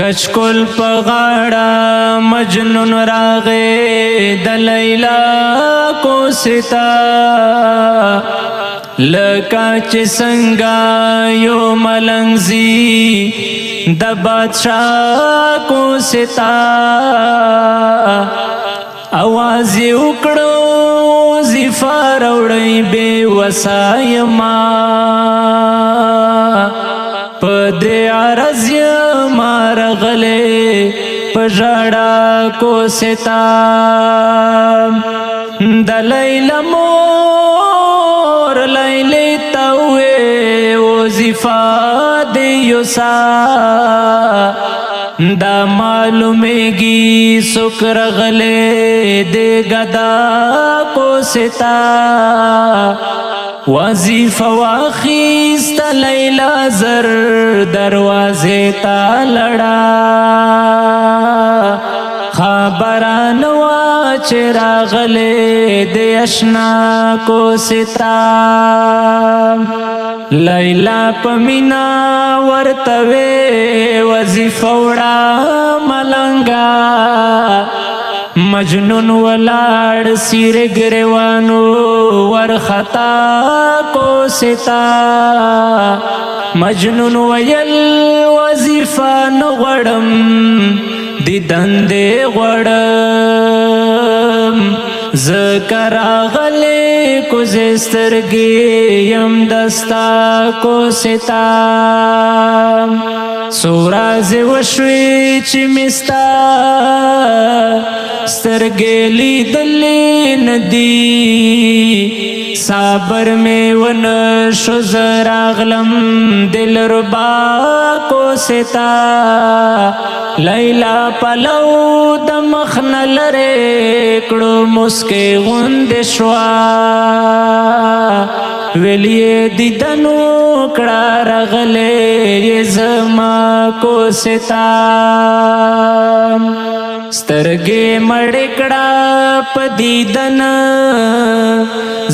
کچکول په غاړه مجنون راغې د لیلا کوڅې لکه چې څنګه یو ملنګ ځي د بادشاه کوڅې ته اواز یې وکړو وظیفه راوړئ بې وسه یما په دې عرض یما راغلی په ژړا کوڅې ته د لیلا مور لیلې ته ووې وظیفه دې یوسه دا معلومیږي څوک راغلی دې ګدا کوڅې ته وظیفه واخیسته لیلا زر دروازې ته لړه خبره نه وه چې راغلی دې اشنا کوڅې ته لیلا په مینا ورته وې وظیفه وړه ملنګه مجنون ولاړ سیرې ګریوانو ورخطا کوڅې ته مجنون ویل وظیفه نه غواړم دیدن دې غواړم ځکه راغلی کوزې سترګې یم د ستا کوڅې ته څو ورځې وشوې چې مې ستا سترګې لیدلې نه دي صبر مې ونه شو زه راغلم دلربا کوڅې ته لیلا پلو د مخ نه لرې کړو مسکې غوندې شوه ویل یې دیدن وکړه راغلی یې زما کوڅې ته سترګې مړې کړه په دیدن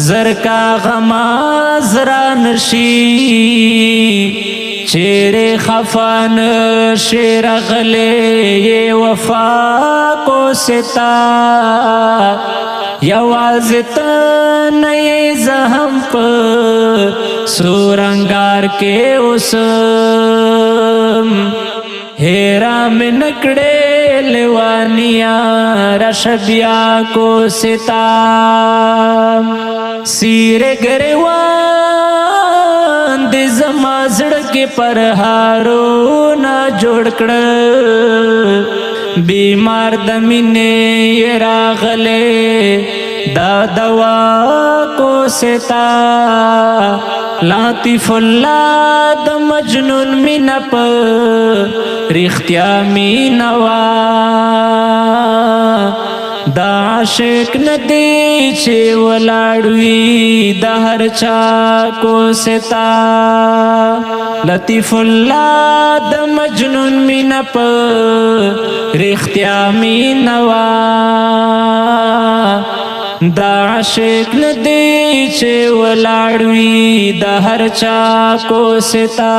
زر کا غماز را نشي چیرې خفا نشي راغلی وفا کوڅې ته یوازې ته نه یې زه هم په سور انګار کې اوسم هیرا مې نه کړې لیوانیا راشه بیا کوڅې ته سیرې ګریوان د زما زړه کې پرهارونه جوړ کړه بیمار د مینې یې راغلی دا دوا کوڅې ته لطیف الله د مجنون مینه په رښتیا مینه وه دا عاشق نه دی چې ولاړ وي د هر چا کوڅې ته لطیف الله د مجنون مینه په رښتیا مینه وه دا عاشق نه دی چې ولاړ وي د هر چا کوڅې ته